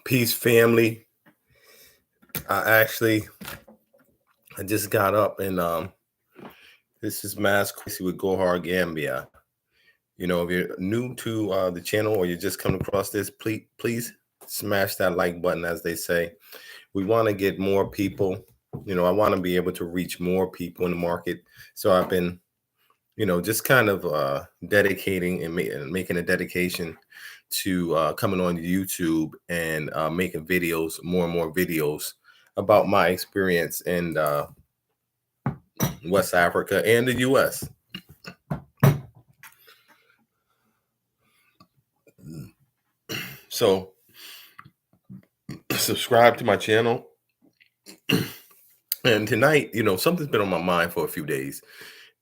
Peace, family. I just got up and this is Mass Kwesi with Gohar Gambia. If you're new to the channel or you're just coming across this, please smash that like button, as they say. We want to get more people. I want to be able to reach more people in the market. So I've been, just kind of dedicating and making a dedication to coming on YouTube and making videos, more and more videos about my experience in West Africa and the US. So subscribe to my channel. And tonight, something's been on my mind for a few days.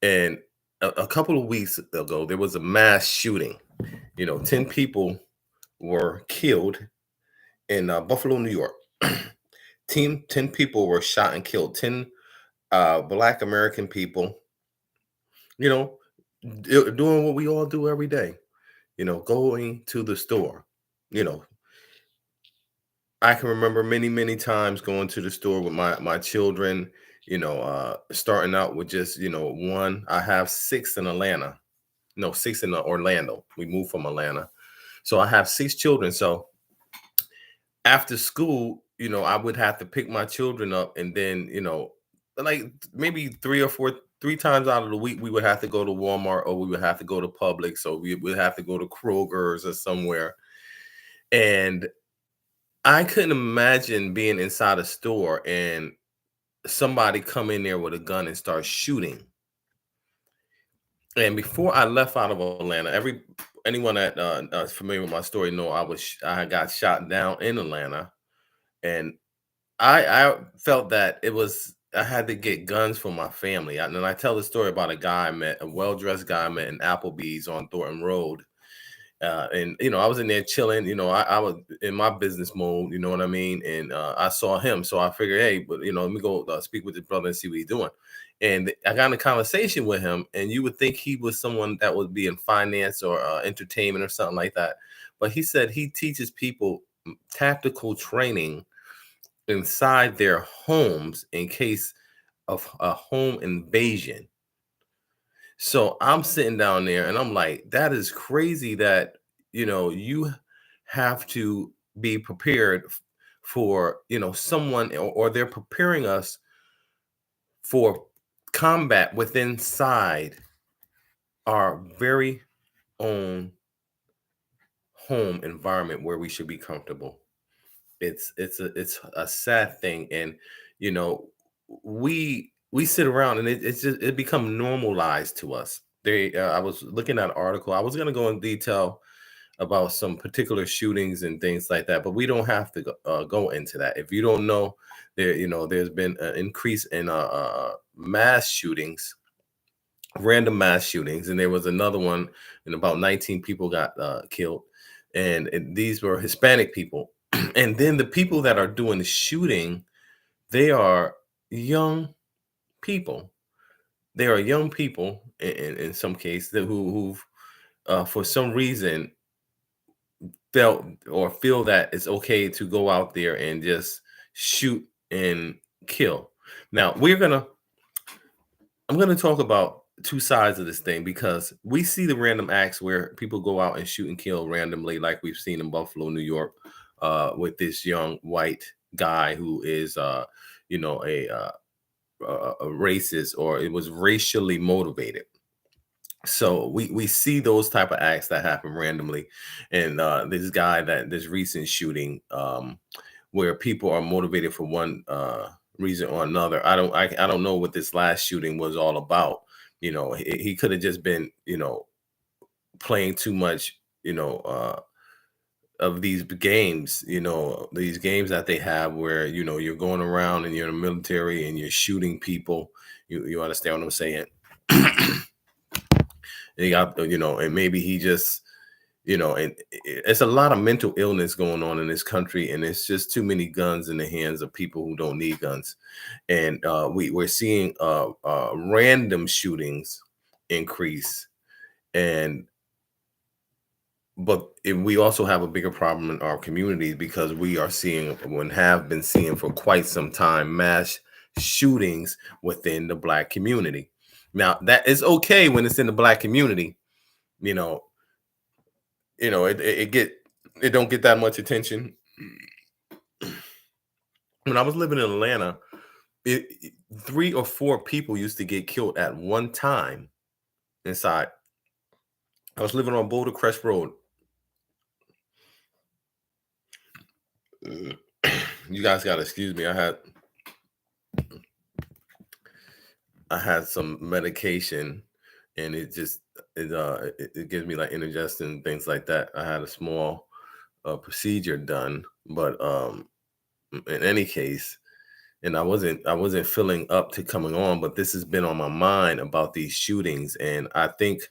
And a couple of weeks ago, there was a mass shooting. 10 people were killed in Buffalo, New York. 10 people were shot and killed. 10 Black American people, doing what we all do every day, going to the store. I can remember many, many times going to the store with my children, starting out with just, one. I have 6 in Atlanta. No, 6 in Orlando. We moved from Atlanta. So I have 6 children. So after school, I would have to pick my children up, and then, like maybe 3 times out of the week, we would have to go to Walmart, or we would have to go to Publix, so we would have to go to Kroger's or somewhere. And I couldn't imagine being inside a store and somebody come in there with a gun and start shooting. And before I left out of Atlanta, anyone that is familiar with my story know I got shot down in Atlanta, and I felt that I had to get guns for my family. And I tell the story about a well-dressed guy I met in Applebee's on Thornton Road. And I was in there chilling. I was in my business mode. You know what I mean? And I saw him, so I figured, hey, but let me go speak with his brother and see what he's doing. And I got in a conversation with him, and you would think he was someone that would be in finance or entertainment or something like that. But he said he teaches people tactical training inside their homes in case of a home invasion. So I'm sitting down there and I'm like, that is crazy that, you have to be prepared for, someone, or they're preparing us for combat within inside our very own home environment where we should be comfortable. It's a sad thing. And, we sit around and it become normalized to us. I was looking at an article. I was going to go in detail about some particular shootings and things like that, but we don't have to go into that. If you don't know, there's been an increase in mass shootings, random mass shootings, and there was another one, and about 19 people got killed, and these were Hispanic people. And then the people that are doing the shooting, they are young people. They are young people in some cases who've for some reason felt or feel that it's okay to go out there and just shoot and kill. Now I'm gonna talk about 2 sides of this thing, because we see the random acts where people go out and shoot and kill randomly, like we've seen in Buffalo, New York, with this young white guy who is a racist, or it was racially motivated. So we see those type of acts that happen randomly. And this recent shooting, where people are motivated for one reason or another. I don't know what this last shooting was all about. He could have just been playing too much of these games, these games that they have where you're going around and you're in the military and you're shooting people. You understand what I'm saying? And and maybe he just, and it's a lot of mental illness going on in this country, and it's just too many guns in the hands of people who don't need guns. And we're seeing random shootings increase. And but we also have a bigger problem in our communities because we are seeing and have been seeing for quite some time mass shootings within the Black community. Now that is okay when it's in the Black community, you know, it don't get that much attention. When I was living in Atlanta, it 3 or 4 people used to get killed at one time inside. I was living on Boulder Crest Road. You guys gotta excuse me. I had some medication, and it gives me like indigestion and things like that. I had a small procedure done, but in any case, and I wasn't feeling up to coming on, but this has been on my mind about these shootings, and I think,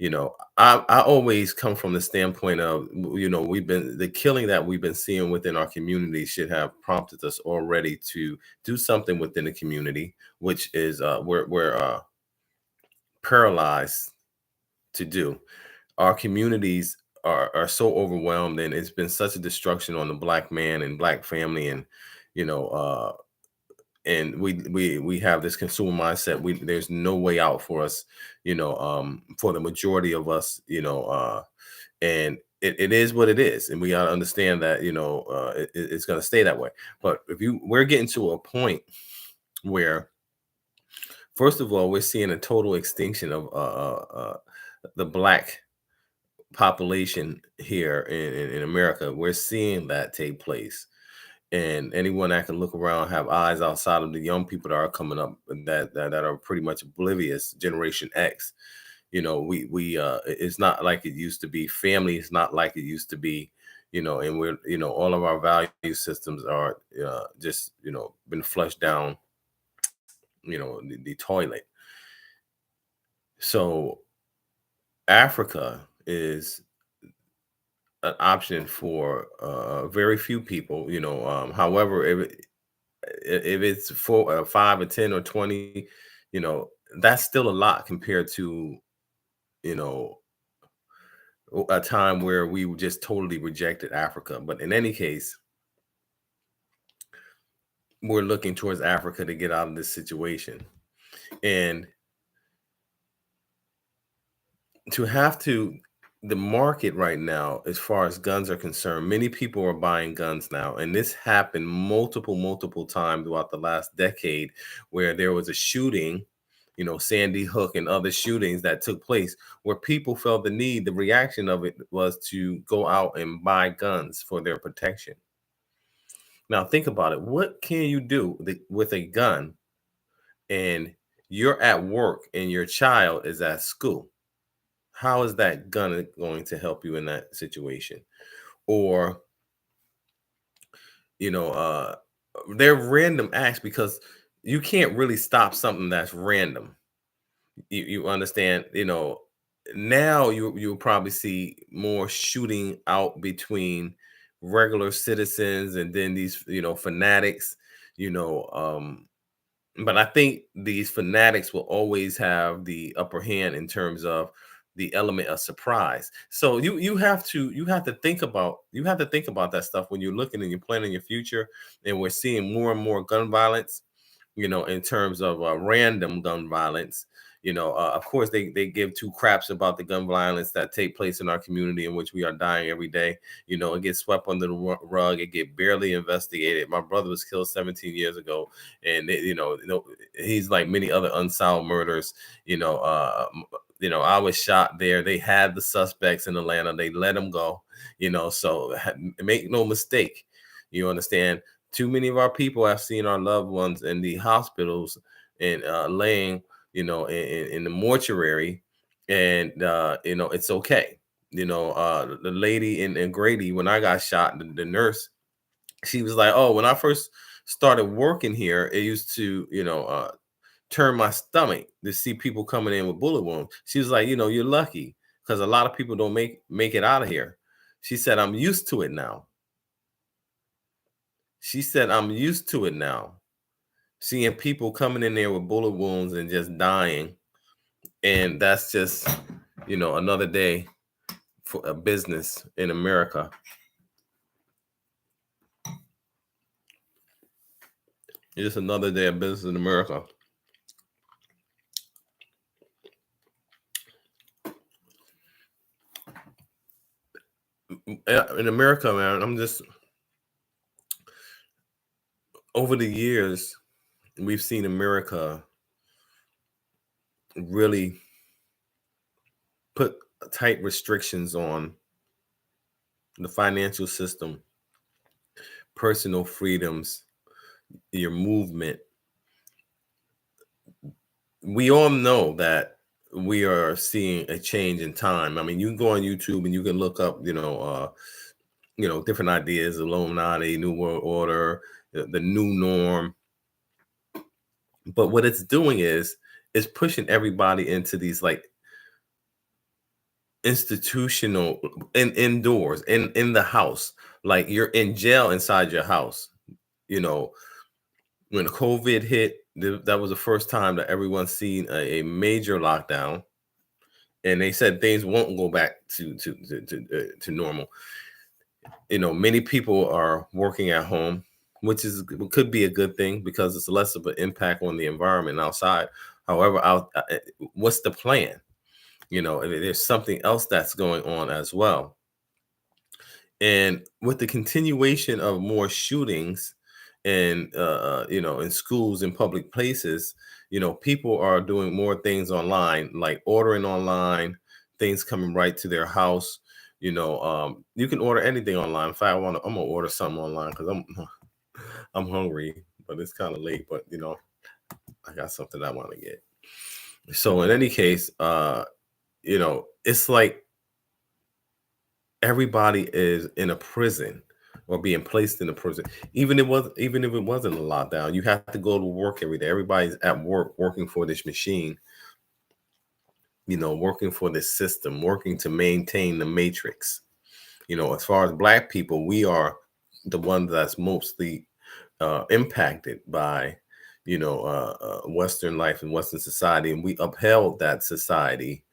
I always come from the standpoint of, we've been the killing that we've been seeing within our community should have prompted us already to do something within the community, which is we're paralyzed to do. Our communities are so overwhelmed, and it's been such a destruction on the Black man and Black family, and you know and we have this consumer mindset. There's no way out for us, for the majority of us, and it is what it is, and we gotta understand that, it's going to stay that way. But we're getting to a point where, first of all, we're seeing a total extinction of the Black population here in America. We're seeing that take place, and anyone that can look around, have eyes outside of the young people that are coming up, that are pretty much oblivious, Generation X. It's not like it used to be. Family is not like it used to be. And we're, all of our value systems are just, been flushed down, the toilet. So Africa is an option for very few people. However, if it's for 5 or 10 or 20, that's still a lot compared to, you know a time where we just totally rejected Africa. But in any case, we're looking towards Africa to get out of this situation. And to have to the market right now, as far as guns are concerned, many people are buying guns now, and this happened multiple times throughout the last decade, where there was a shooting, Sandy Hook and other shootings that took place, where people felt the reaction of it was to go out and buy guns for their protection. Now think about it. What can you do with a gun, and you're at work and your child is at school? How is that gun going to help you in that situation? Or, you know, uh, they're random acts, because you can't really stop something that's random. You understand? Now you'll probably see more shooting out between regular citizens and then these, fanatics, you know, but I think these fanatics will always have the upper hand in terms of the element of surprise. So you have to think about that stuff when you're looking and you're planning your future. And we're seeing more and more gun violence, in terms of random gun violence. Of course, they give two craps about the gun violence that take place in our community, in which we are dying every day. It gets swept under the rug. It get barely investigated. My brother was killed 17 years ago, and he's like many other unsolved murders. I was shot there. They had the suspects in Atlanta. They let them go. So make no mistake. You understand? Too many of our people have seen our loved ones in the hospitals and laying, in the mortuary, and it's okay. The lady in Grady, when I got shot, the nurse, she was like, "Oh, when I first started working here, it used to, turn my stomach to see people coming in with bullet wounds." She was like, "You're lucky, because a lot of people don't make it out of here." She said, "I'm used to it now." She said, "I'm used to it now, seeing people coming in there with bullet wounds and just dying." And that's just, another day for a business in America. It's just another day of business in America. In America, man, I'm just, over the years, we've seen America really put tight restrictions on the financial system, personal freedoms, your movement. We all know that we are seeing a change in time. I mean, you can go on YouTube and you can look up, different ideas, Illuminati, New World Order, the new norm. But what it's doing is pushing everybody into these like institutional indoors in the house, like you're in jail inside your house. When COVID hit, that was the first time that everyone's seen a major lockdown, and they said things won't go back to normal. Many people are working at home, which could be a good thing because it's less of an impact on the environment outside. However, what's the plan? There's something else that's going on as well. And with the continuation of more shootings and in schools and public places, people are doing more things online, like ordering online, things coming right to their house. You can order anything online. In fact, I'm gonna order something online because I'm hungry, but it's kind of late. But I got something I want to get. So in any case, it's like everybody is in a prison or being placed in a prison. Even if it wasn't a lockdown, you have to go to work every day. Everybody's at work working for this machine, working for this system, working to maintain the matrix. As far as Black people, we are the ones that's mostly impacted by Western life and Western society, and we upheld that society,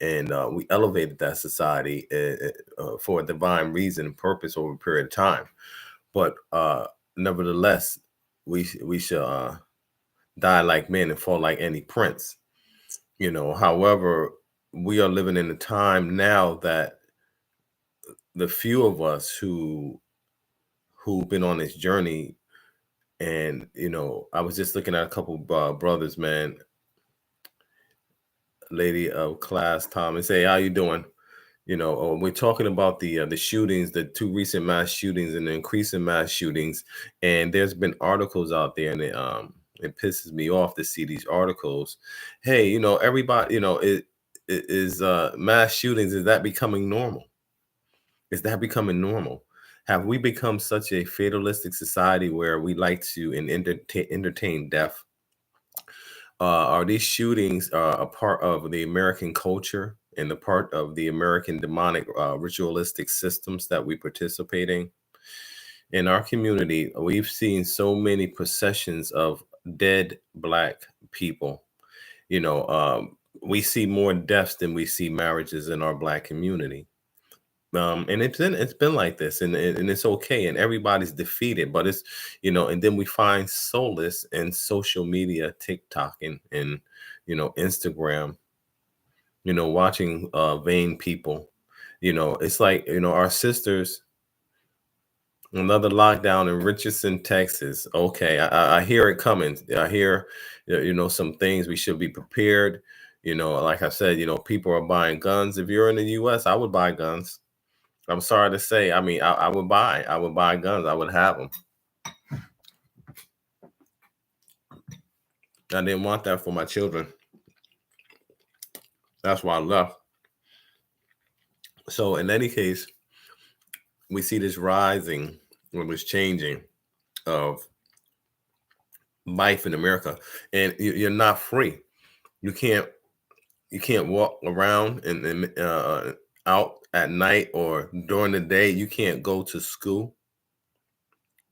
and we elevated that society for a divine reason and purpose over a period of time. But nevertheless, we shall die like men and fall like any prince. However, we are living in a time now that the few of us who've been on this journey, and I was just looking at a couple brothers, man, lady of class, Tom, and say, how you doing? We're talking about the shootings, the two recent mass shootings and the increase in mass shootings. And there's been articles out there, and it pisses me off to see these articles. Hey, everybody, it is mass shootings. Is that becoming normal? Is that becoming normal? Have we become such a fatalistic society where we like to entertain death? Are these shootings a part of the American culture and the part of the American demonic ritualistic systems that we participate in our community? We've seen so many processions of dead Black people. We see more deaths than we see marriages in our Black community. And it's been like this, and it's okay, and everybody's defeated, but it's and then we find solace in social media, TikTok and Instagram, watching vain people. It's like our sisters. Another lockdown in Richardson, Texas. Okay, I hear it coming. I hear some things we should be prepared. Like I said, people are buying guns. If you're in the U.S., I would buy guns. I'm sorry to say. I mean, I would buy guns. I would have them. I didn't want that for my children. That's why I left. So in any case, we see this rising, or this changing of life in America, and you're not free. You can't walk around and out at night or during the day. You can't go to school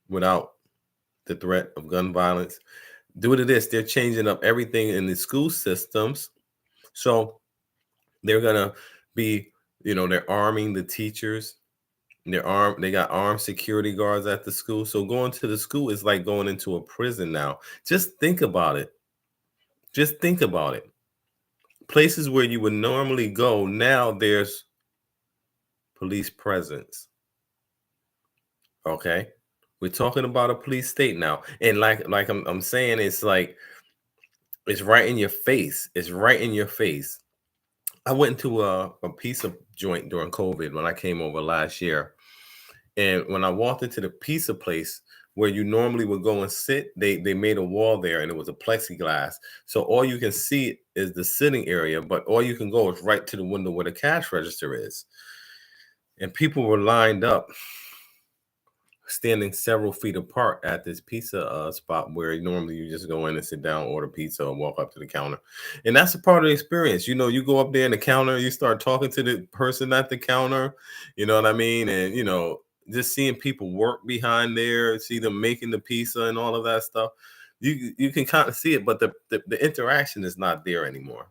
without the threat of gun violence. Due to this, they're changing up everything in the school systems. So they're going to be They're arming the teachers. They got armed security guards at the school. So going to the school is like going into a prison now. Just think about it. Just think about it. Places where you would normally go, now there's police presence. Okay? We're talking about a police state now. And like I'm saying, it's like it's right in your face. It's right in your face. I went into a pizza joint during COVID when I came over last year. And when I walked into the pizza place where you normally would go and sit, they made a wall there and it was a plexiglass. So all you can see is the sitting area, but all you can go is right to the window where the cash register is. And people were lined up, standing several feet apart at this pizza spot where normally you just go in and sit down, order pizza, and walk up to the counter. And that's a part of the experience. You go up there in the counter, you start talking to the person at the counter, you know what I mean? And, just seeing people work behind there, see them making the pizza and all of that stuff. You can kind of see it, but the interaction is not there anymore.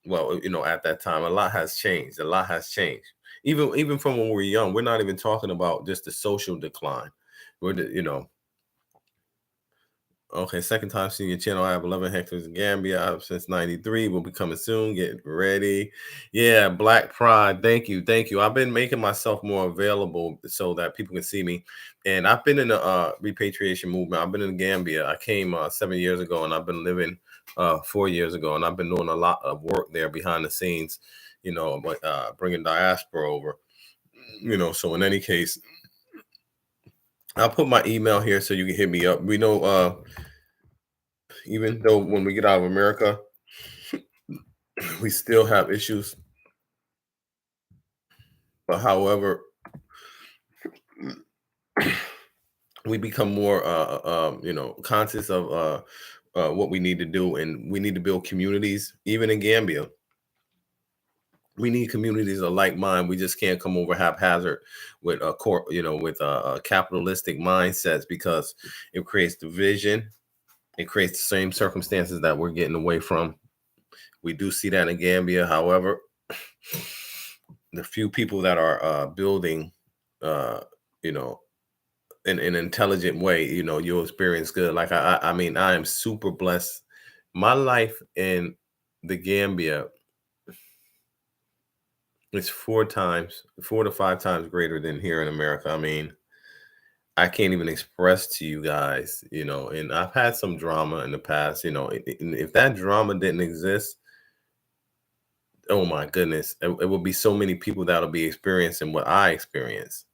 Well, at that time, a lot has changed. A lot has changed. Even from when we were young, we're not even talking about just the social decline. Okay, second time seeing your channel. I have 11 hectares in Gambia since '93. Will be coming soon. Get ready. Yeah, Black Pride. Thank you, thank you. I've been making myself more available so that people can see me. And I've been in the repatriation movement. I've been in Gambia. I came 7 years ago, and I've been living 4 years ago, and I've been doing a lot of work there behind the scenes. Bringing diaspora over. So in any case, I'll put my email here so you can hit me up. We know, even though when we get out of America, we still have issues. But however, we become more, conscious of what we need to do, and we need to build communities. Even in Gambia, we need communities of like mind. We just can't come over haphazard with capitalistic mindsets, because it creates division. It creates the same circumstances that we're getting away from. We do see that in Gambia. However, the few people that are building, in an intelligent way, you'll experience good. Like I mean, I am super blessed. My life in the Gambia is 4 to 5 times greater than here in America. I mean, I can't even express to you guys, and I've had some drama in the past, if that drama didn't exist, oh my goodness, it would be so many people that'll be experiencing what I experienced.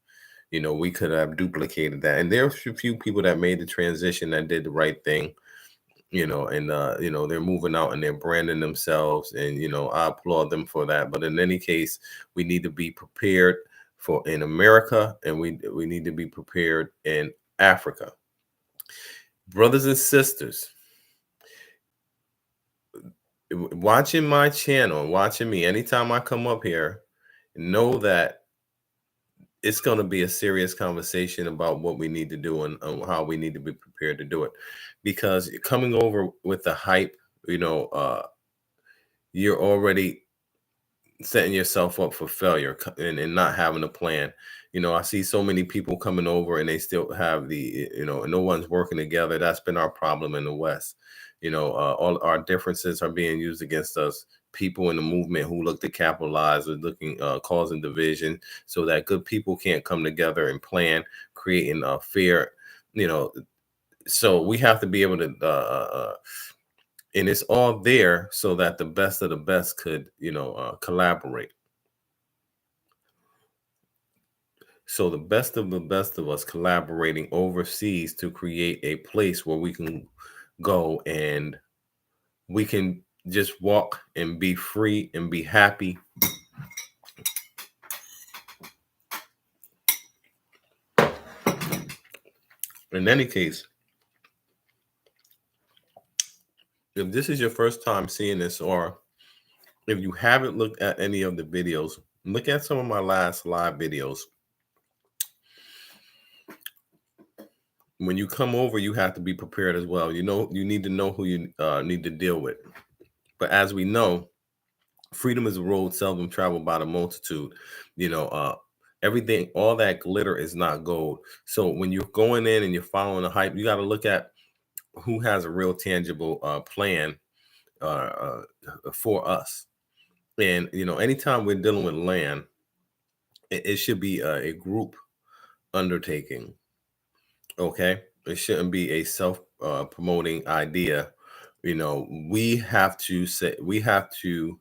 We could have duplicated that. And there's a few people that made the transition that did the right thing, and they're moving out and they're branding themselves, and I applaud them for that. But in any case, we need to be prepared for in America, and we need to be prepared in Africa. Brothers and sisters, watching my channel, watching me, anytime I come up here, know that it's going to be a serious conversation about what we need to do and how we need to be prepared to do it. Because coming over with the hype, you're already setting yourself up for failure and not having a plan. I see so many people coming over and they still have no one's working together. That's been our problem in the West. All our differences are being used against us. People in the movement who look to capitalize are looking, causing division, so that good people can't come together and plan, creating a fear. So we have to be able to, and it's all there so that the best of the best could, collaborate. So the best of us collaborating overseas to create a place where we can go and we can just walk and be free and be happy. In any case, if this is your first time seeing this, or if you haven't looked at any of the videos, look at some of my last live videos. When you come over, you have to be prepared as well. You need to know who you need to deal with. But as we know, Freedom is a road seldom traveled by the multitude. You know, everything, all that glitter is not gold. So when you're going in and you're following the hype, you got to look at who has a real tangible plan for us. And you know, anytime we're dealing with land, it should be a group undertaking. Okay, it shouldn't be a self promoting idea. You know, we have to say, we have to.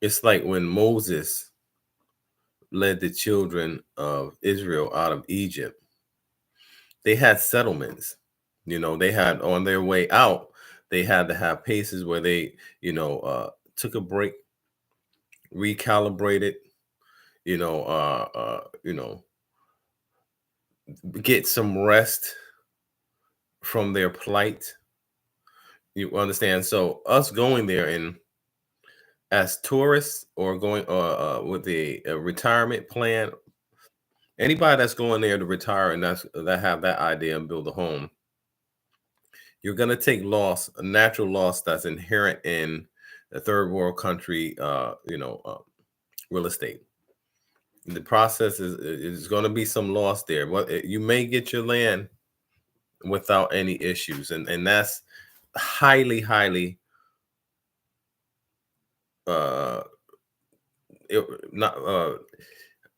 It's like when Moses led the children of Israel out of Egypt, they had settlements. You know, they had on their way out, they had to have paces where they, took a break, recalibrated, you know, get some rest from their plight. You understand? So us going there and as tourists or going with a retirement plan, anybody that's going there to retire and that have that idea and build a home, you're going to take loss, a natural loss that's inherent in a third world country, real estate. The process is going to be some loss there. But you may get your land without any issues, and that's highly, highly uh, not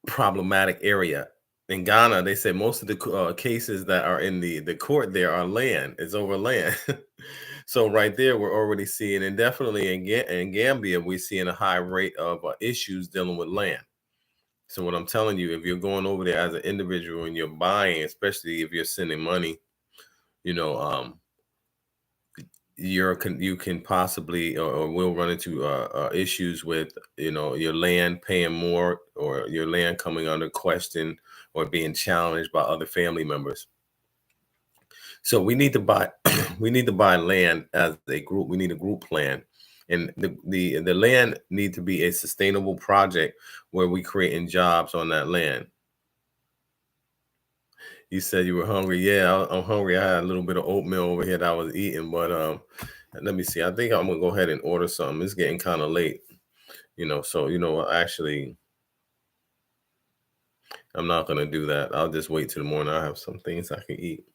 problematic area. In Ghana, they say most of the cases that are in the court there are land. It's over land. So right there, we're already seeing, and definitely in Gambia, we're seeing a high rate of issues dealing with land. So what I'm telling you, if you're going over there as an individual and you're buying, especially if you're sending money, you know, you can possibly or will run into issues with your land paying more or your land coming under question or being challenged by other family members. So we need to buy we need to buy land as a group. We need a group plan, and the land need to be a sustainable project where we creating jobs on that land. You said you were hungry. Yeah, I'm hungry. I had a little bit of oatmeal over here that I was eating, but let me see. I think I'm gonna go ahead and order something. It's getting kind of late, So actually, I'm not gonna do that. I'll just wait till the morning. I have some things I can eat.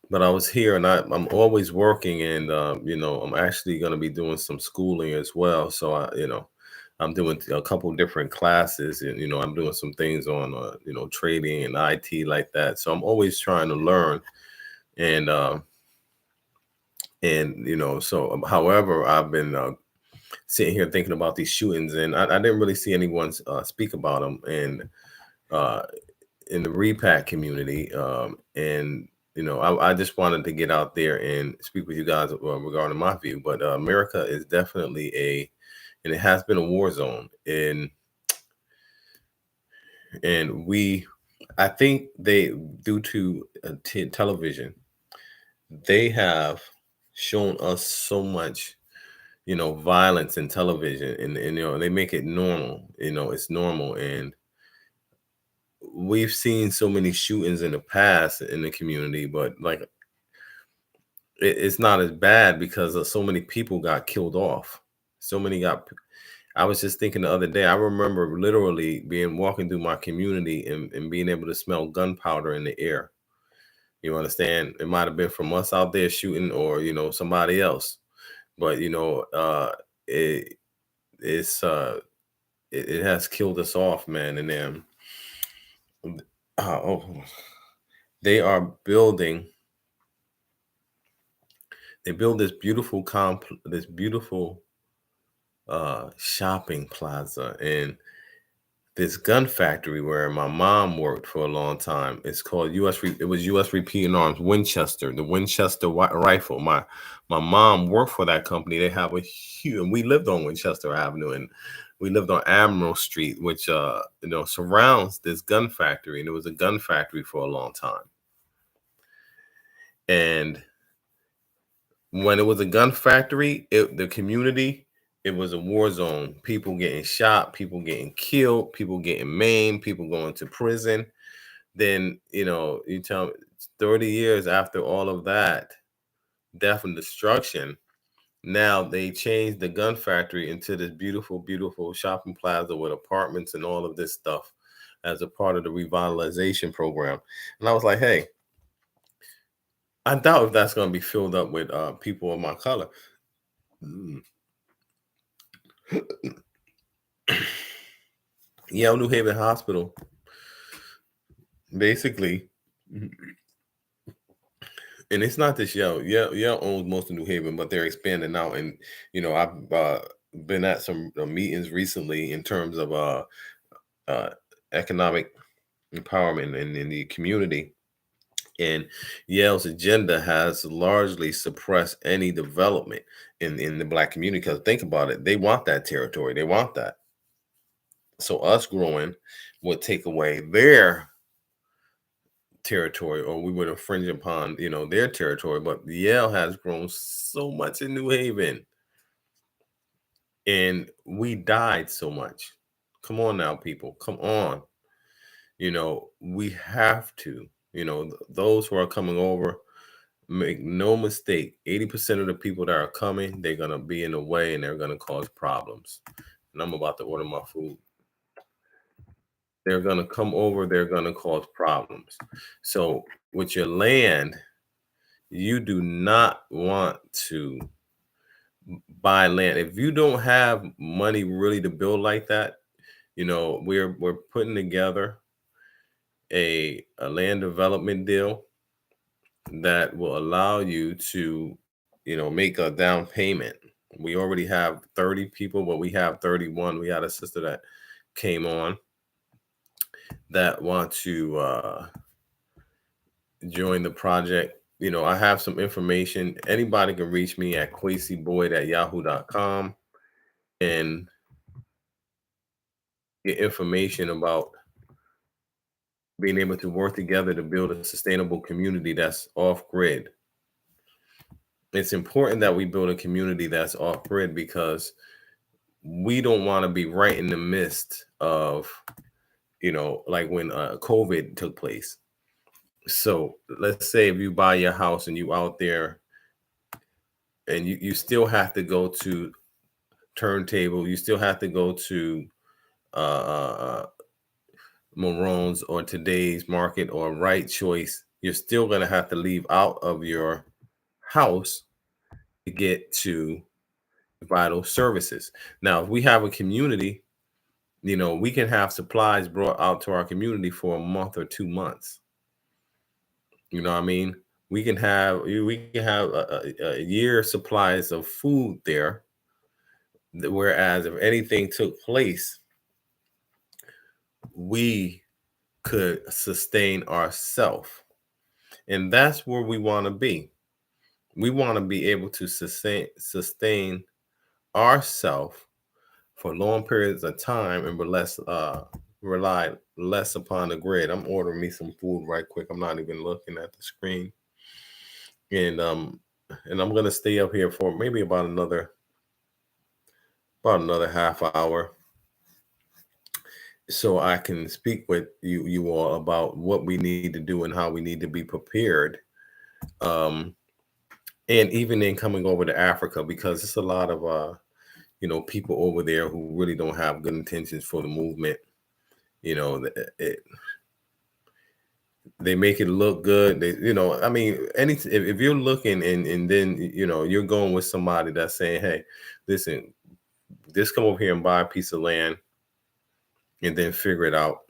But I was here, and I'm always working, and I'm actually gonna be doing some schooling as well. So I'm doing a couple different classes, and I'm doing some things on trading and IT like that. So I'm always trying to learn, and however, I've been sitting here thinking about these shootings, and I didn't really see anyone speak about them, and in the repack community, and I just wanted to get out there and speak with you guys regarding my view. But America is definitely and it has been a war zone, and I think they, due to television, they have shown us so much violence in television, and they make it normal. It's normal, and we've seen so many shootings in the past in the community, but like it's not as bad because of so many people got killed off. So many got. I was just thinking the other day. I remember literally being walking through my community and being able to smell gunpowder in the air. You understand? It might have been from us out there shooting, or somebody else. But it it's it has killed us off, man. And then oh, they are building. They build this beautiful this beautiful shopping plaza and this gun factory where my mom worked for a long time. It's called it was U.S. Repeating Arms Winchester, the Winchester rifle. My mom worked for that company. They have a huge, and we lived on Winchester Avenue, and we lived on Admiral Street, which surrounds this gun factory, and it was a gun factory for a long time. And when it was a gun factory, the community, it was a war zone. People getting shot, people getting killed, people getting maimed, people going to prison. Then, you tell me 30 years after all of that death and destruction, Now they changed the gun factory into this beautiful, beautiful shopping plaza with apartments and all of this stuff as a part of the revitalization program. And I was like, hey, I doubt if that's going to be filled up with people of my color. Mm. Yale New Haven Hospital, basically, and it's not this Yale. Yale owns most of New Haven, but they're expanding out. And I've been at some meetings recently in terms of uh, economic empowerment in the community. And Yale's agenda has largely suppressed any development in the Black community. Because think about it, they want that territory. They want that. So us growing would take away their territory, or we would infringe upon their territory. But Yale has grown so much in New Haven, and we died so much. Come on now, people, come on. We have to, those who are coming over, make no mistake, 80% of the people that are coming, they're going to be in the way and they're going to cause problems. And I'm about to order my food. They're going to come over, they're going to cause problems. So with your land, you do not want to buy land. If you don't have money really to build like that, we're putting together a land development deal that will allow you to, make a down payment. We already have 30 people, but we have 31. We had a sister that came on that want to join the project. I have some information. Anybody can reach me at kwesiboyd@yahoo.com and get information about being able to work together to build a sustainable community that's off grid. It's important that we build a community that's off grid because we don't want to be right in the midst of, like when COVID took place. So let's say if you buy your house and you out there and you still have to go to turntable, you still have to go to Maroon's or Today's Market or Right Choice, you're still going to have to leave out of your house to get to vital services. Now, if we have a community, we can have supplies brought out to our community for a month or 2 months. You know what I mean? We can have a year supplies of food there. Whereas if anything took place, we could sustain ourselves. And that's where we want to be. We want to be able to sustain ourselves for long periods of time and rely less upon the grid. I'm ordering me some food right quick. I'm not even looking at the screen. And I'm gonna stay up here for maybe about another half hour, so I can speak with you all about what we need to do and how we need to be prepared. And even in coming over to Africa, because it's a lot of people over there who really don't have good intentions for the movement. They make it look good. I mean, if you're looking and then you're going with somebody that's saying, hey, listen, just come over here and buy a piece of land and then figure it out.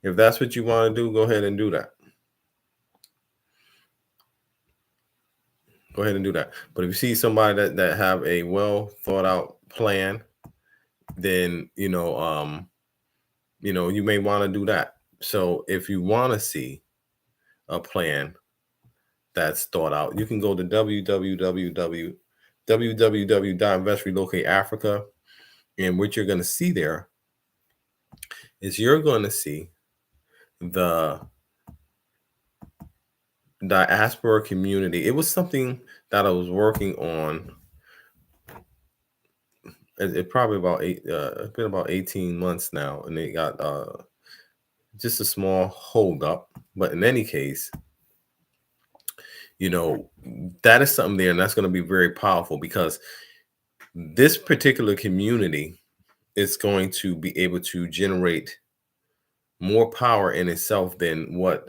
If that's what you want to do, go ahead and do that. Go ahead and do that. But if you see somebody that have a well thought out plan, then you may want to do that. So if you want to see a plan that's thought out, you can go to www.investrelocate.africa, and what you're going to see there is you're going to see the Diaspora Community. It was something that I was working on. It probably it's been about 18 months now, and it got just a small hold up. But in any case, you know, that is something there, and that's going to be very powerful because this particular community is going to be able to generate more power in itself than what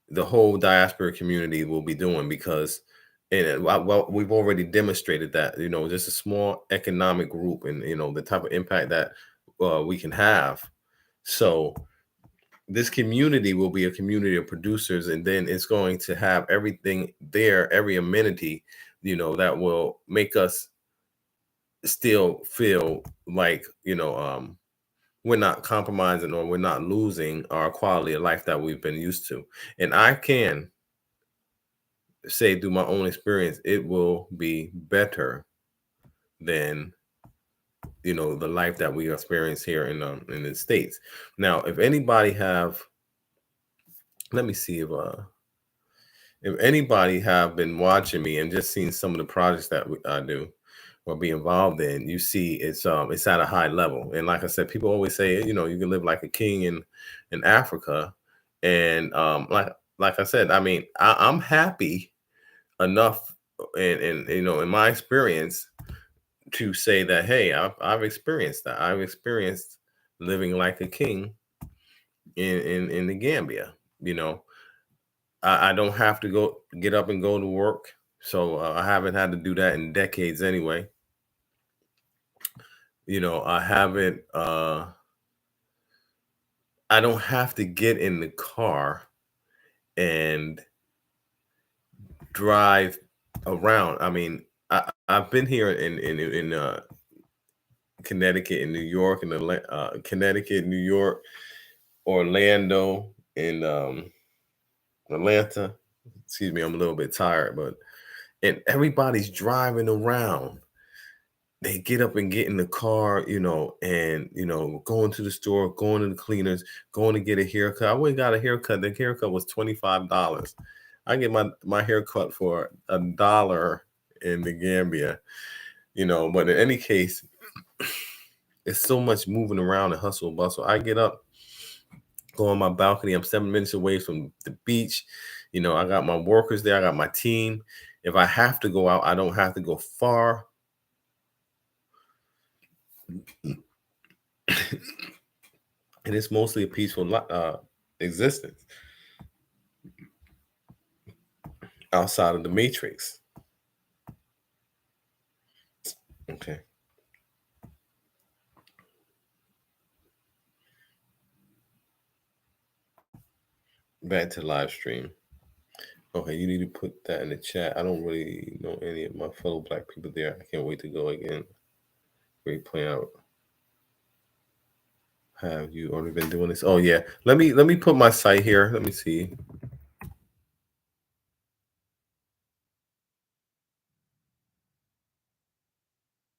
the whole diaspora community will be doing because well, we've already demonstrated that, just a small economic group and, the type of impact that we can have. So this community will be a community of producers, and then it's going to have everything there, every amenity, that will make us still feel like, we're not compromising or we're not losing our quality of life that we've been used to. And I can say through my own experience, it will be better than, the life that we experience here in the States. Now, if anybody have, let me see if anybody have been watching me and just seen some of the projects that I do or be involved in, you see it's at a high level. And like I said, people always say, you can live like a king in Africa. And like I said, I mean, I'm happy enough and in my experience to say that, hey, I've experienced that. I've experienced living like a king in the Gambia. You know, I don't have to get up and go to work, so I haven't had to do that in decades anyway. I haven't. I don't have to get in the car and drive around. I mean, I've been here in Connecticut and New York and Connecticut, New York, Orlando, and Atlanta. Excuse me, I'm a little bit tired, but and everybody's driving around. They get up and get in the car, and going to the store, going to the cleaners, going to get a haircut. I went and got a haircut. The haircut was $25. I get my haircut for $1 in the Gambia, But in any case, it's so much moving around and hustle and bustle. I get up, go on my balcony. I'm 7 minutes away from the beach. I got my workers there. I got my team. If I have to go out, I don't have to go far. And it's mostly a peaceful existence outside of the matrix. Okay. Back to live stream. Okay, you need to put that in the chat. I don't really know any of my fellow Black people there. I can't wait to go again. Great play out. Have you already been doing this? Oh yeah. Let me put my site here. Let me see.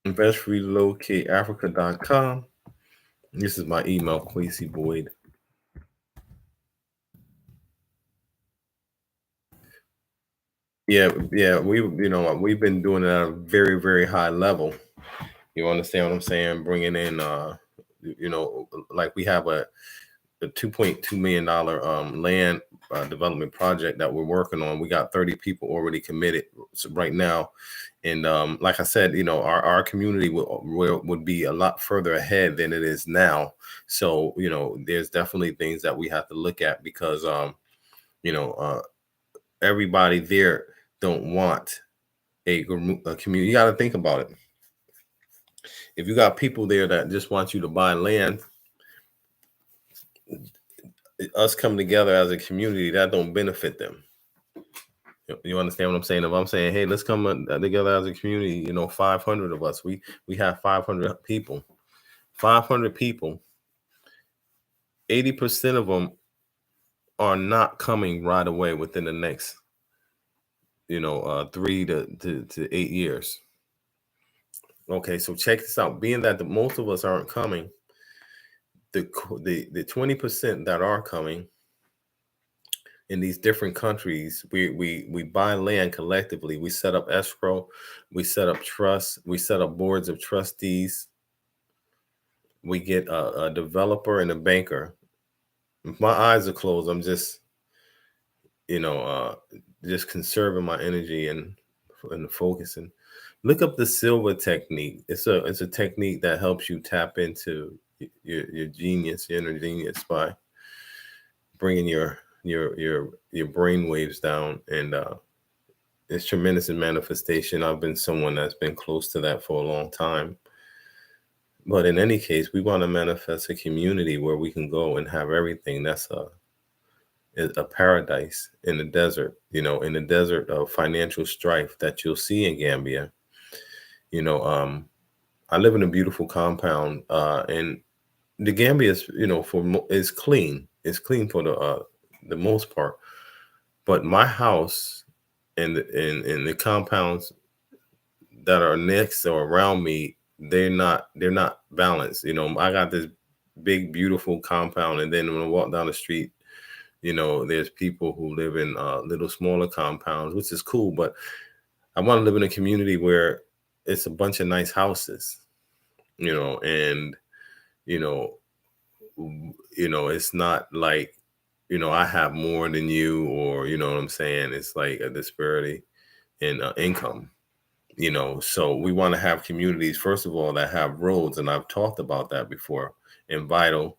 InvestRelocateAfrica.com. This is my email, Kwesi Boyd. Yeah, we've been doing it at a very, very high level. You understand what I'm saying? Bringing in, like we have a $2.2 million land development project that we're working on. We got 30 people already committed right now. And like I said, our community would be a lot further ahead than it is now. So, there's definitely things that we have to look at because, everybody there don't want a community. You got to think about it. If you got people there that just want you to buy land, us coming together as a community, that don't benefit them. You understand what I'm saying? If I'm saying, hey, let's come together as a community, 500 of us, we have 500 people, 500 people, 80% of them are not coming right away within the next, 3 to 8 years. Okay, so check this out. Being that most of us aren't coming, the 20% that are coming in these different countries, we buy land collectively. We set up escrow, we set up trust, we set up boards of trustees. We get a developer and a banker. If my eyes are closed, I'm just just conserving my energy and focusing. Look up the silver technique. It's a technique that helps you tap into your genius, your inner genius, by bringing your brain waves down, and it's tremendous in manifestation. I've been someone that's been close to that for a long time. But in any case, we want to manifest a community where we can go and have everything. That's a paradise in the desert, in the desert of financial strife that you'll see in Gambia. You know, I live in a beautiful compound, and the Gambia is, is clean. It's clean for the most part. But my house and the compounds that are next or around me, they're not balanced. I got this big, beautiful compound, and then when I walk down the street, there's people who live in little smaller compounds, which is cool. But I want to live in a community where it's a bunch of nice houses, and you know, it's not like, I have more than you, or you know what I'm saying. It's like a disparity in income. So we want to have communities, first of all, that have roads, and I've talked about that before, and vital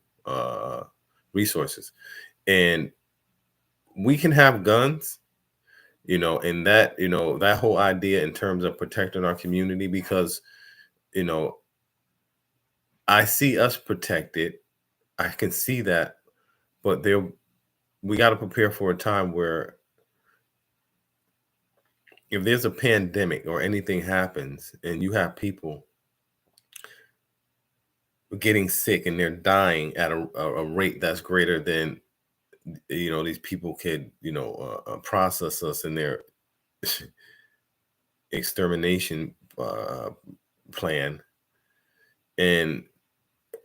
resources. And we can have guns, and that whole idea in terms of protecting our community, because you know I see us protected. I can see that, but we got to prepare for a time where if there's a pandemic or anything happens and you have people getting sick and they're dying at a rate that's greater than these people could process us in their extermination plan, and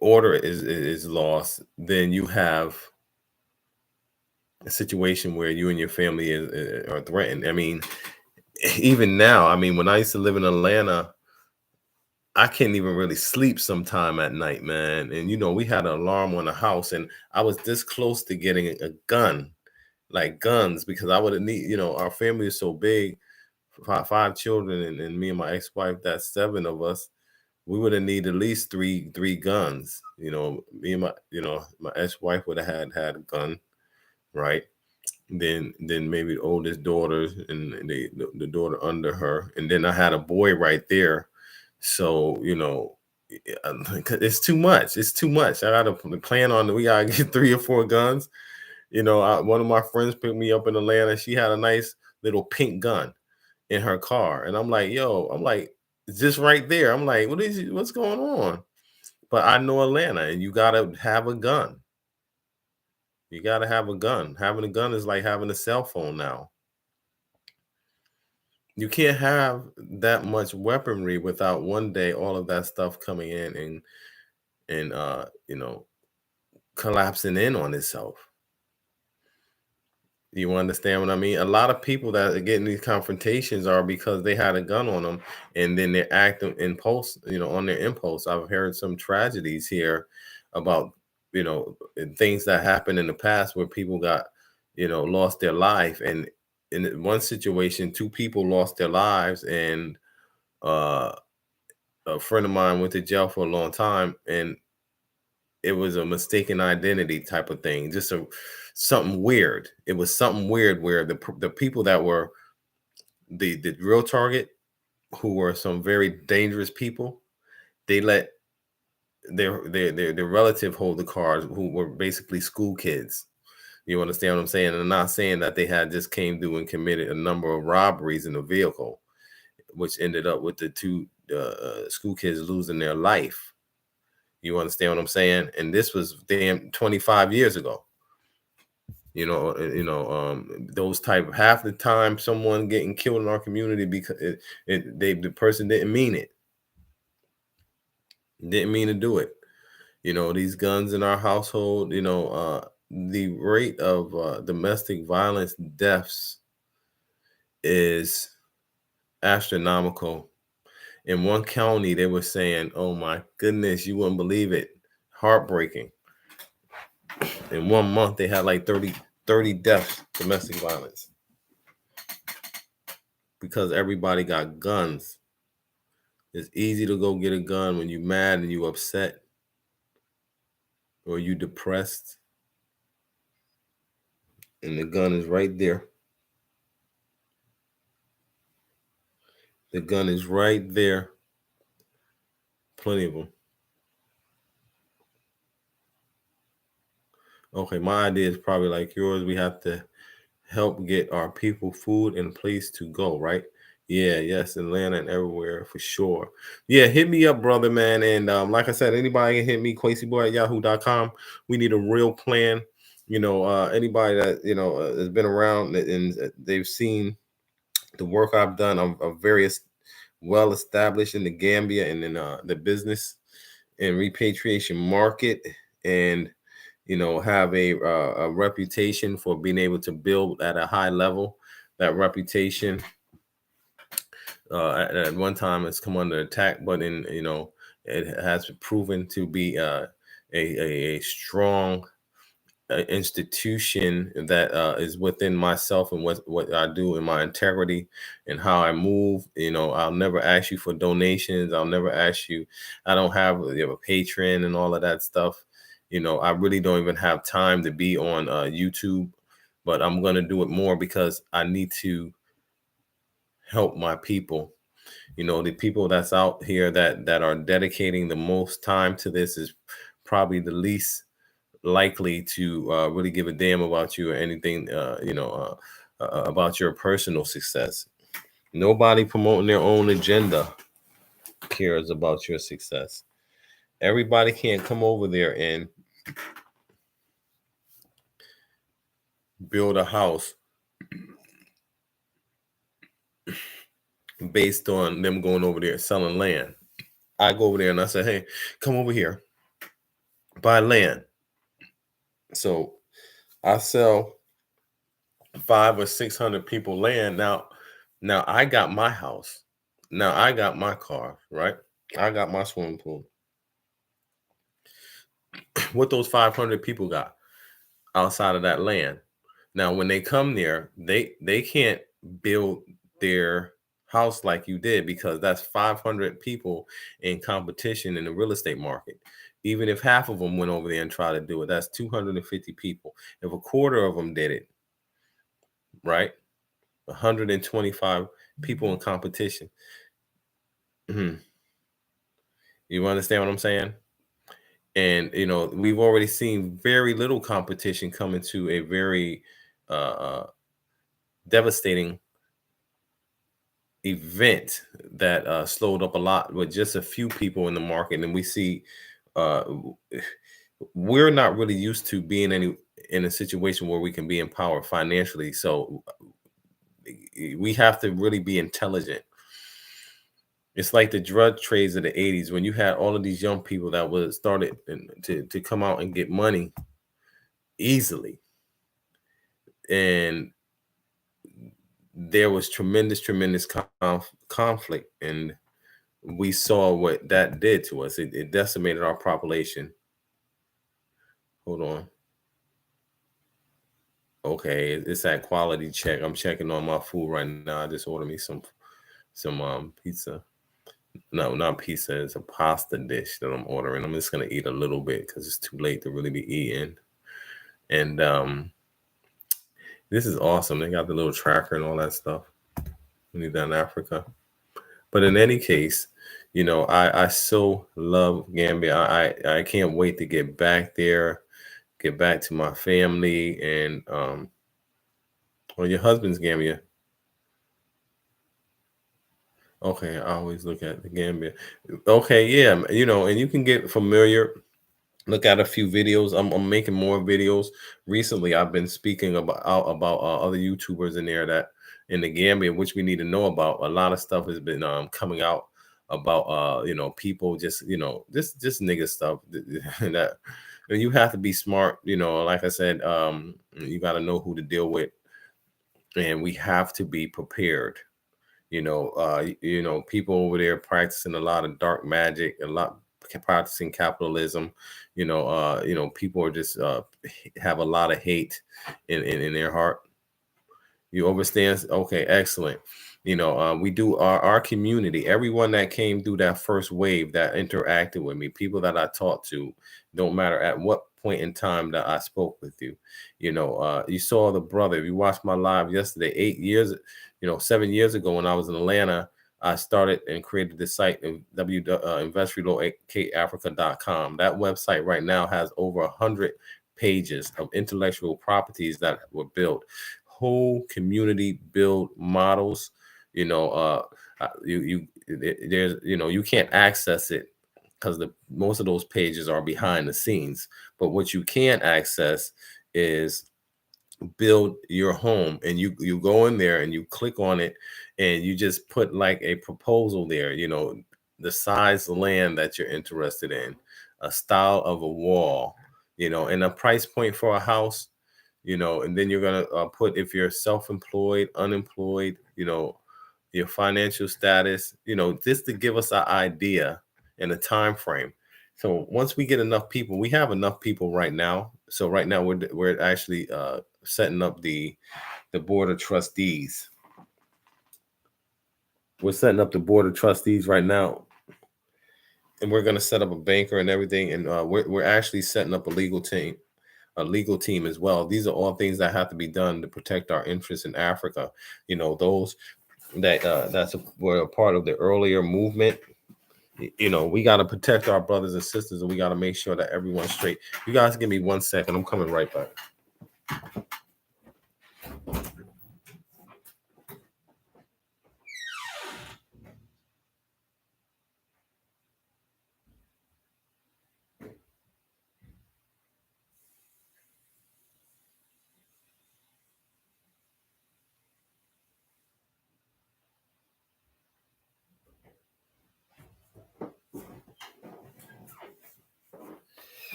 order is lost, then you have a situation where you and your family are threatened. I mean, even now, I mean, when I used to live in Atlanta, I can't even really sleep sometime at night, man. And we had an alarm on the house, and I was this close to getting a gun, like guns, because I would have need, our family is so big, five children, and me and my ex-wife, that's seven of us. We would have needed at least three guns. Me and my ex-wife would have had a gun, right? Then maybe the oldest daughter and the daughter under her, and then I had a boy right there. So it's too much. It's too much. I gotta plan on. We gotta get 3 or 4 guns. One of my friends picked me up in Atlanta. She had a nice little pink gun in her car, and I'm like, just right there. I'm like, what's going on? But I know Atlanta, and you gotta have a gun. You gotta have a gun. Having a gun is like having a cell phone now. You can't have that much weaponry without one day all of that stuff coming in and collapsing in on itself. You understand what I mean? A lot of people that are getting these confrontations are because they had a gun on them, and then they're acting impulse, on their impulse. I've heard some tragedies here about, things that happened in the past where people got, lost their life. And in one situation, 2 people lost their lives, and uh, a friend of mine went to jail for a long time, and it was a mistaken identity type of thing. Just something weird. It was something weird where the people that were the real target, who were some very dangerous people, they let their relative hold the cars, who were basically school kids. You understand what I'm saying? And I'm not saying that they had just came through and committed a number of robberies in a vehicle, which ended up with the 2 school kids losing their life. You understand what I'm saying? And this was damn 25 years ago. Those type, half the time someone getting killed in our community because the person didn't mean it. Didn't mean to do it. These guns in our household, the rate of domestic violence deaths is astronomical. In one county, they were saying, oh my goodness, you wouldn't believe it. Heartbreaking. In 1 month, they had like 30 30 deaths, domestic violence, because everybody got guns. It's easy to go get a gun when you're mad and you upset or you depressed, and the gun is right there. The gun is right there. Plenty of them. Okay, my idea is probably like yours. We have to help get our people food and a place to go, right? Yeah, yes, Atlanta and everywhere for sure. Yeah, hit me up, brother, man. And like I said, anybody can hit me, kwesiboyd@yahoo.com. We need a real plan. Anybody that has been around and they've seen the work I've done. I'm very well established in the Gambia and in the business and repatriation market, and have a reputation for being able to build at a high level. That reputation at one time has come under attack, but it has proven to be a strong institution that is within myself and what I do and my integrity and how I move. I'll never ask you for donations. I'll never ask you. I don't have a Patreon and all of that stuff. I really don't even have time to be on YouTube, but I'm going to do it more because I need to help my people. The people that's out here that are dedicating the most time to this is probably the least likely to really give a damn about you or anything, about your personal success. Nobody promoting their own agenda cares about your success. Everybody can't come over there and build a house based on them going over there selling land. I go over there and I say, hey, come over here, buy land. So I sell 500 or 600 people land. Now I got my house. Now I got my car, right? I got my swimming pool. What those 500 people got outside of that land. Now, when they come there, they can't build their house like you did, because that's 500 people in competition in the real estate market. Even if half of them went over there and tried to do it, that's 250 people. If a quarter of them did it, right? 125 people in competition. You understand what I'm saying? And we've already seen very little competition come into a very devastating event that slowed up a lot with just a few people in the market. And we see we're not really used to being in a situation where we can be empowered financially. So we have to really be intelligent. It's like the drug trades of the 80s, when you had all of these young people that was started to come out and get money easily. And there was tremendous conflict. And we saw what that did to us. It decimated our population. Hold on. Okay, it's that quality check. I'm checking on my food right now. I just ordered me some pizza. No, not pizza. It's a pasta dish that I'm ordering. I'm just gonna eat a little bit because it's too late to really be eating. And this is awesome. They got the little tracker and all that stuff. We need that in Africa. But in any case, I so love Gambia. I can't wait to get back there, get back to my family, and your husband's Gambia. Okay, I always look at the Gambia. Okay, yeah, and you can get familiar. Look at a few videos. I'm making more videos. Recently, I've been speaking about other YouTubers in there that in the Gambia, which we need to know about. A lot of stuff has been coming out about people just just nigga stuff that you have to be smart. Like I said, you got to know who to deal with, and we have to be prepared. People over there practicing a lot of dark magic, a lot practicing capitalism. People are just have a lot of hate in their heart. You understand? Okay, excellent. We do our community, everyone that came through that first wave that interacted with me, people that I talked to, don't matter at what point in time that I spoke with you. You saw the brother, you watched my live yesterday, 8 years, 7 years ago when I was in Atlanta. I started and created this site in investrelocateafrica.com. That website right now has over 100 pages of intellectual properties that were built, whole community build models. There's, you can't access it because the most of those pages are behind the scenes. But what you can access is build your home, and you go in there and you click on it, and you just put like a proposal there, the size of land that you're interested in, a style of a wall, and a price point for a house, and then you're going to put if you're self-employed, unemployed, your financial status, just to give us an idea and a time frame. So once we get enough people, we have enough people right now. So right now we're actually setting up the board of trustees. We're setting up the board of trustees right now, and we're going to set up a banker and everything. And we're actually setting up a legal team as well. These are all things that have to be done to protect our interests in Africa. Those that were a part of the earlier movement. We got to protect our brothers and sisters, and we got to make sure that everyone's straight. You guys give me 1 second. I'm coming right back.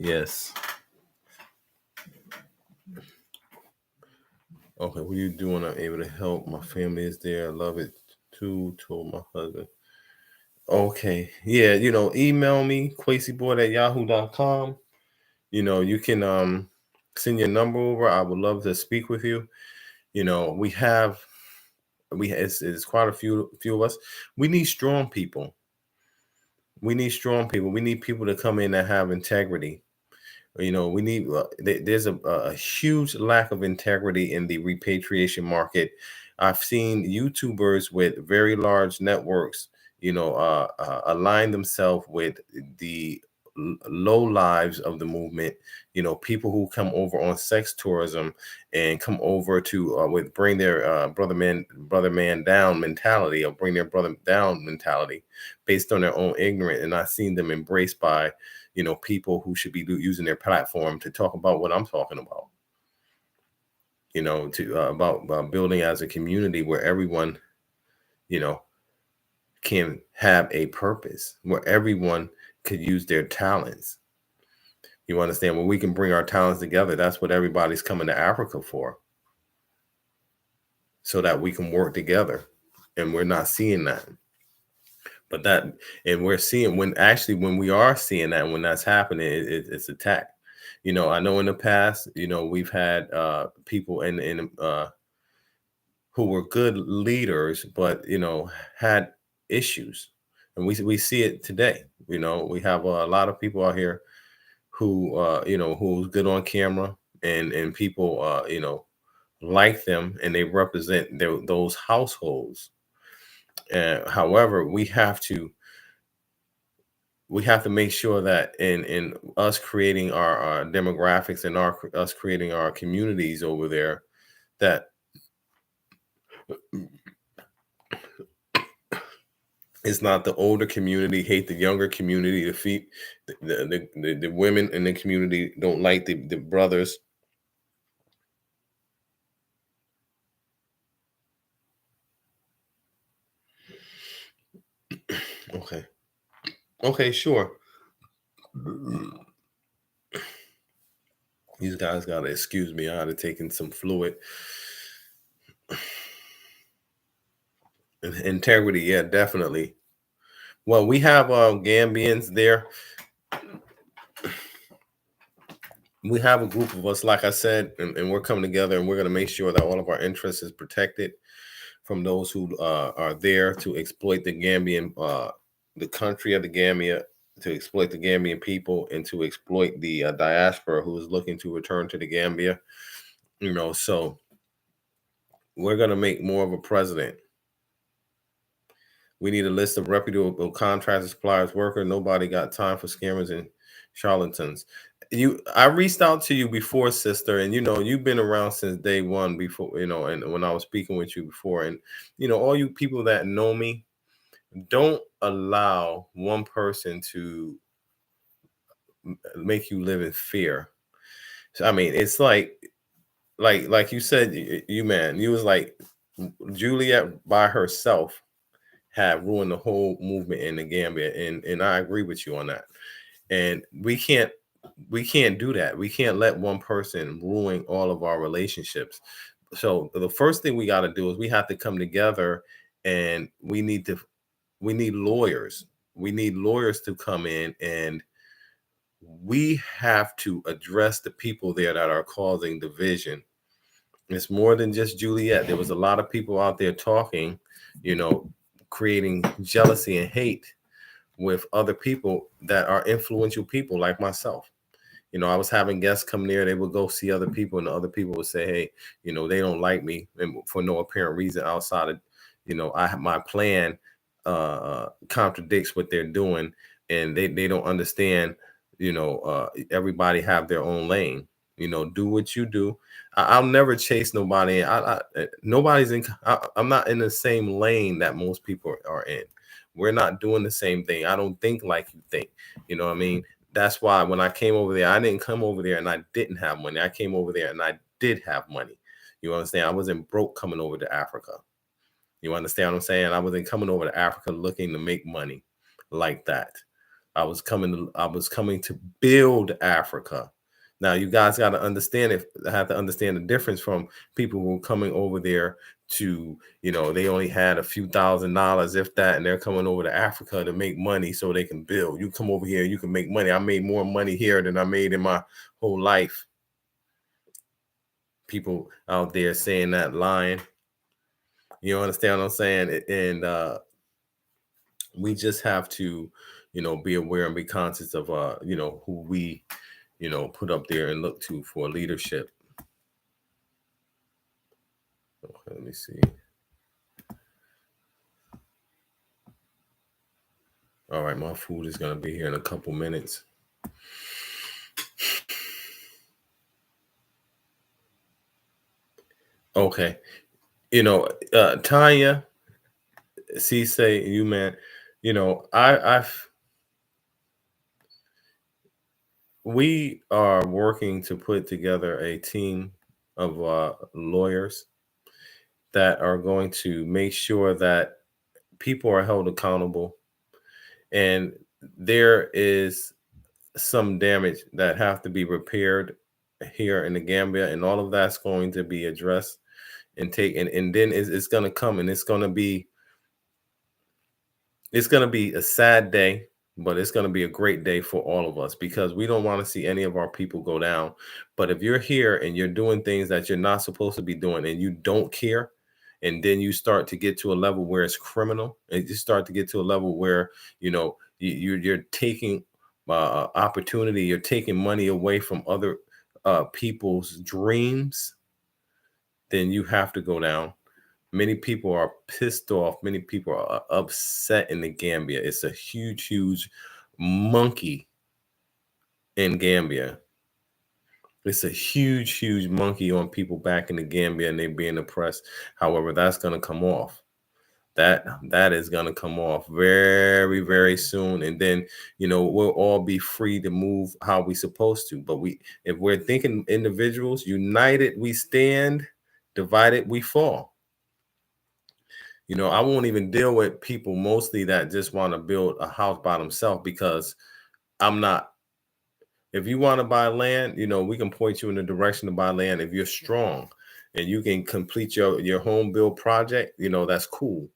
Yes. Okay, what are you doing? I'm able to help. My family is there. I love it too. Told my husband. Okay. Yeah, email me, kwesiboyd@yahoo.com. You can send your number over. I would love to speak with you. It's quite a few of us. We need strong people. We need strong people. We need people to come in that have integrity. We need there's a huge lack of integrity in the repatriation market. I've seen YouTubers with very large networks, align themselves with the low lives of the movement. People who come over on sex tourism and come over to with bring their brother man down mentality, or bring their brother down mentality based on their own ignorance. And I've seen them embraced by people who should be using their platform to talk about what I'm talking about. About building as a community where everyone, can have a purpose, where everyone could use their talents. You understand? When we can bring our talents together, that's what everybody's coming to Africa for, so that we can work together. And we're not seeing that. And we're seeing when we are seeing that, when that's happening, it's attack. I know in the past, we've had people in who were good leaders, but had issues, and we see it today. We have a lot of people out here who who's good on camera, and people like them, and they represent those households. However, we have to make sure that in us creating our demographics, and us creating our communities over there, that it's not the older community hate the younger community. The women in the community don't like the brothers. Okay, sure. These guys gotta excuse me. I had to take in some fluid. Integrity, yeah, definitely. Well, we have Gambians there. We have a group of us, like I said, and we're coming together, and we're going to make sure that all of our interests is protected from those who are there to exploit the Gambian, the country of the Gambia, to exploit the Gambian people, and to exploit the diaspora who is looking to return to the Gambia. So we're going to make more of a president. We need a list of reputable contractors, suppliers, workers. Nobody got time for scammers and charlatans. I reached out to you before, sister, and you've been around since day one before, and when I was speaking with you before, and all you people that know me, don't allow one person to make you live in fear. So, I mean, it's like you said, you was like Juliet by herself had ruined the whole movement in the Gambia, and I agree with you on that. And we can't do that. We can't let one person ruin all of our relationships. So the first thing we got to do is we have to come together, and we need lawyers. We need lawyers to come in, and we have to address the people there that are causing division. It's more than just Juliet. There was a lot of people out there talking, creating jealousy and hate with other people that are influential people like myself. I was having guests come there. They would go see other people, and the other people would say, hey, they don't like me, and for no apparent reason outside of, my plan contradicts what they're doing, and they don't understand, everybody have their own lane. Do what you do. I'll never chase nobody. Nobody's in. I'm not in the same lane that most people are in. We're not doing the same thing. I don't think like you think. You know what I mean? That's why when I came over there, I didn't come over there and I didn't have money. I came over there and I did have money. You understand? I wasn't broke coming over to Africa. You understand what I'm saying? I wasn't coming over to Africa looking to make money like that. I was coming to build Africa. Now you guys got to understand have to understand the difference from people who are coming over there to, they only had a few $1,000s, if that, and they're coming over to Africa to make money so they can build. You come over here, you can make money. I made more money here than I made in my whole life. People out there saying that, lying. You understand what I'm saying? And we just have to, be aware and be conscious of, who we, put up there and look to for leadership. Okay, let me see. All right, my food is going to be here in a couple minutes. Okay. Tanya, say you, man, we are working to put together a team of lawyers that are going to make sure that people are held accountable, and there is some damage that have to be repaired here in the Gambia, and all of that's going to be addressed and taken, and then it's going to come, and it's going to be a sad day, but it's going to be a great day for all of us, because we don't want to see any of our people go down. But if you're here and you're doing things that you're not supposed to be doing, and you don't care, and then you start to get to a level where it's criminal, and you start to get to a level where, you're taking opportunity, you're taking money away from other people's dreams, then you have to go down. Many people are pissed off. Many people are upset in the Gambia. It's a huge, huge monkey in Gambia. It's a huge, huge monkey on people back in the Gambia, and they're being oppressed. However, that's going to come off. That is going to come off very, very soon. And then, we'll all be free to move how we supposed to. But if we're thinking individuals, united we stand, divided we fall. I won't even deal with people mostly that just want to build a house by themselves, because I'm not. If you want to buy land, we can point you in the direction to buy land. If you're strong and you can complete your home build project, that's cool.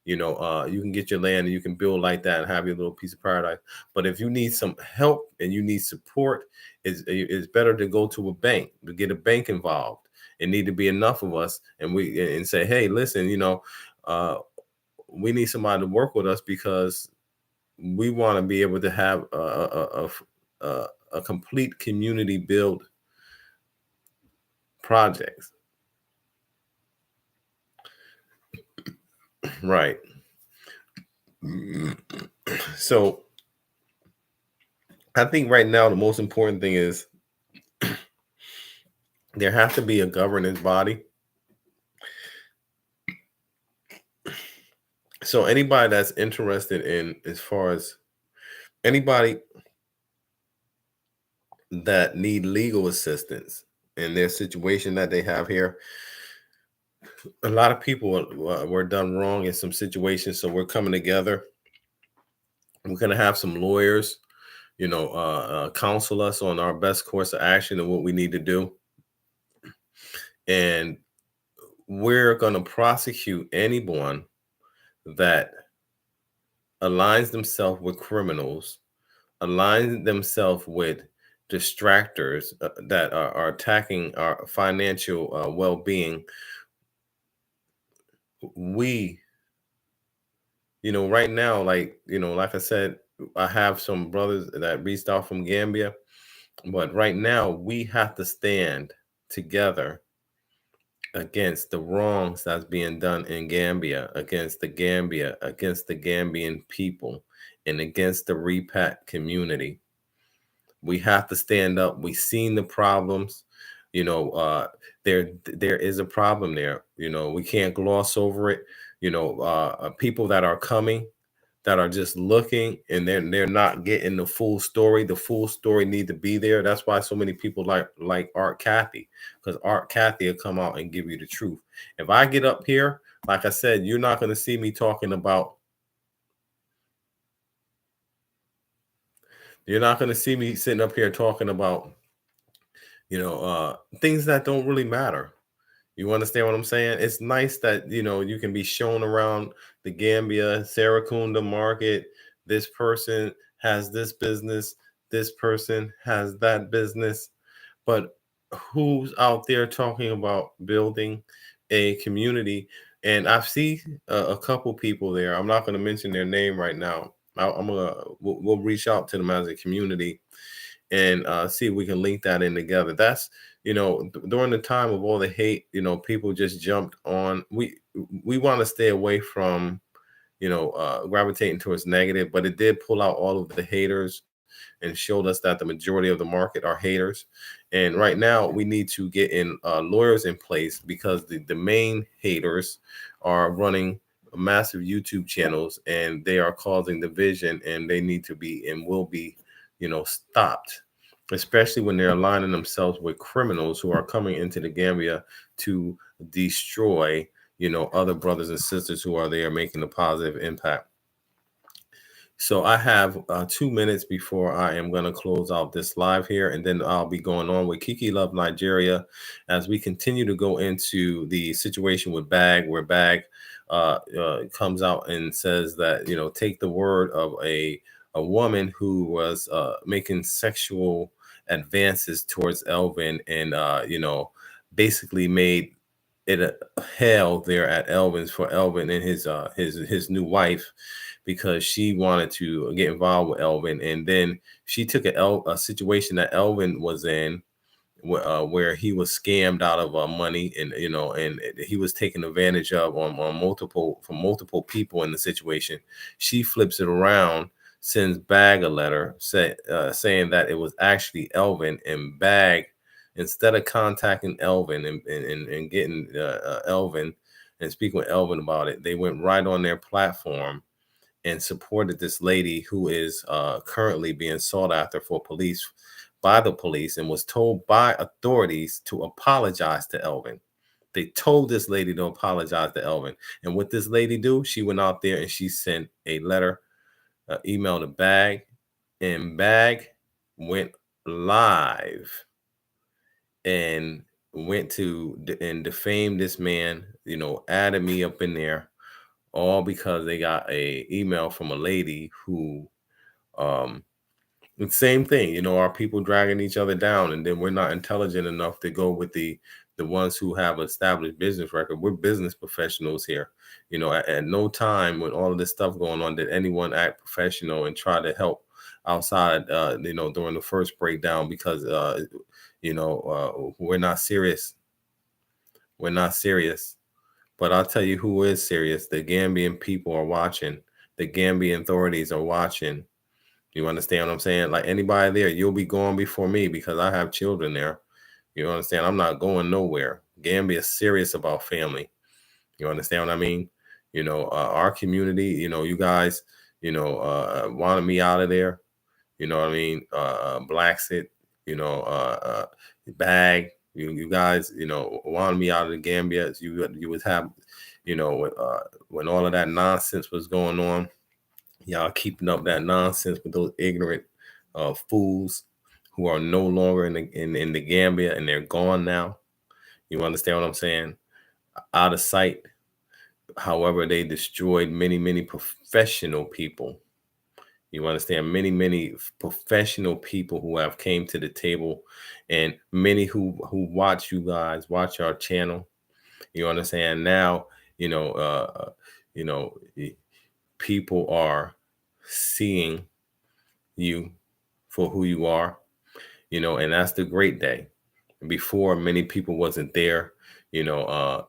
You can get your land and you can build like that and have your little piece of paradise. But if you need some help and you need support, it's better to go to a bank, to get a bank involved. It need to be enough of us, and say, hey, listen, uh, we need somebody to work with us because we want to be able to have a complete community build projects. Right. So I think right now the most important thing is there has to be a governance body. So anybody that's interested in, as far as anybody that need legal assistance in their situation that they have here, a lot of people were done wrong in some situations. So we're coming together. We're going to have some lawyers, counsel us on our best course of action and what we need to do. And we're going to prosecute anyone that aligns themselves with criminals, aligns themselves with distractors that are attacking our financial well-being. We, right now, like I said, I have some brothers that reached out from Gambia, but right now we have to stand together against the wrongs that's being done in Gambia, against the Gambia, against the Gambian people, and against the repat community. We have to stand up. We've seen the problems. There is a problem there. We can't gloss over it. People that are coming, that are just looking, and they're not getting the full story. The full story need to be there. That's why so many people like Art Kathy, because Art Kathy will come out and give you the truth. If I get up here, like I said, you're not going to see me talking about. You're not going to see me sitting up here talking about, things that don't really matter. You understand what I'm saying? It's nice that you can be shown around the Gambia, Sarakunda market. This person has this business. This person has that business. But who's out there talking about building a community? And I see a couple people there. I'm not going to mention their name right now. We'll reach out to them as a community and see if we can link that in together. That's during the time of all the hate, people just jumped on. We want to stay away from gravitating towards negative, but it did pull out all of the haters and showed us that the majority of the market are haters. And right now we need to get in lawyers in place, because the main haters are running massive YouTube channels and they are causing division, and they need to be and will be stopped, especially when they're aligning themselves with criminals who are coming into the Gambia to destroy other brothers and sisters who are there making a positive impact. So I have 2 minutes before I am going to close out this live here, and then I'll be going on with Kiki Love Nigeria as we continue to go into the situation with Bag, where Bag comes out and says that take the word of a woman who was making sexual advances towards Elvin, and basically made it a hell there at Elvin's for Elvin and his new wife, because she wanted to get involved with Elvin. And then she took a situation that Elvin was in, where he was scammed out of money, and and he was taken advantage of on multiple people in the situation. She flips it around, sends Bag a letter saying that it was actually Elvin, and Bag, instead of contacting Elvin and getting Elvin and speaking with Elvin about it, they went right on their platform and supported this lady who is currently being sought after by the police, and was told by authorities to apologize to Elvin. They told this lady to apologize to Elvin. And what this lady do? She went out there and she sent a letter, email to Bag, and Bag went live and went to and defamed this man, added me up in there all because they got a email from a lady who, um, the same thing, you know, our people dragging each other down, and then we're not intelligent enough to go with the ones who have established business record. We're business professionals here. You know, at no time when all of this stuff going on did anyone act professional and try to help outside, you know, during the first breakdown, because you know, we're not serious. We're not serious. But I'll tell you who is serious. The Gambian people are watching. The Gambian authorities are watching. You understand what I'm saying? Like anybody there, you'll be gone before me because I have children there. You understand? I'm not going nowhere. Gambia is serious about family. You understand what I mean? You know, our community, you know, you guys, you know, wanted me out of there. You know what I mean? Blacksit, you know, Bag, you guys, you know, wanted me out of the Gambia. You would have, you know, when all of that nonsense was going on, y'all keeping up that nonsense with those ignorant fools who are no longer in the Gambia, and they're gone now. You understand what I'm saying? Out of sight. However, they destroyed many professional people. You understand? Many professional people who have came to the table, and many who watch you guys, watch our channel. You understand? Now, you know, people are seeing you for who you are, you know, and that's the great day. Before, many people wasn't there, you know,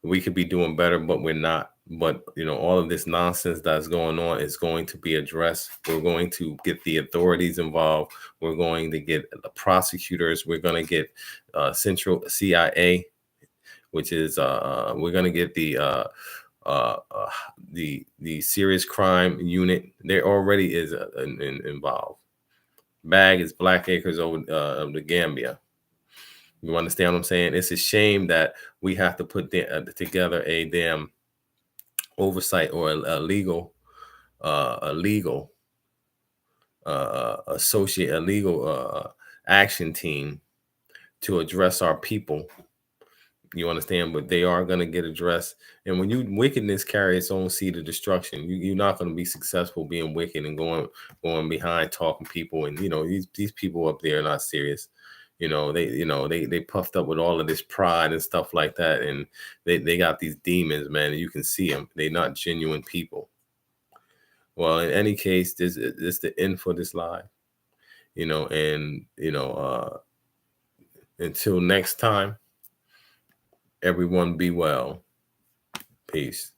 we could be doing better, but we're not. But you know, all of this nonsense that's going on is going to be addressed. We're going to get the authorities involved. We're going to get the prosecutors. We're going to get Central CIA, which is we're going to get uh, uh, the serious crime unit. There already is involved. Bag is Black Acres over of the Gambia. You understand what I'm saying? It's a shame that we have to put together a damn oversight or a legal associate, a legal action team to address our people. You understand? But they are going to get addressed. And when wickedness carry its own seed of destruction, you're not going to be successful being wicked and going behind talking people. And you know, these people up there are not serious. You know, they puffed up with all of this pride and stuff like that, and they got these demons, man, and you can see them. They're not genuine people. Well, in any case, this is the end for this live. You know, and you know, until next time, everyone be well. Peace.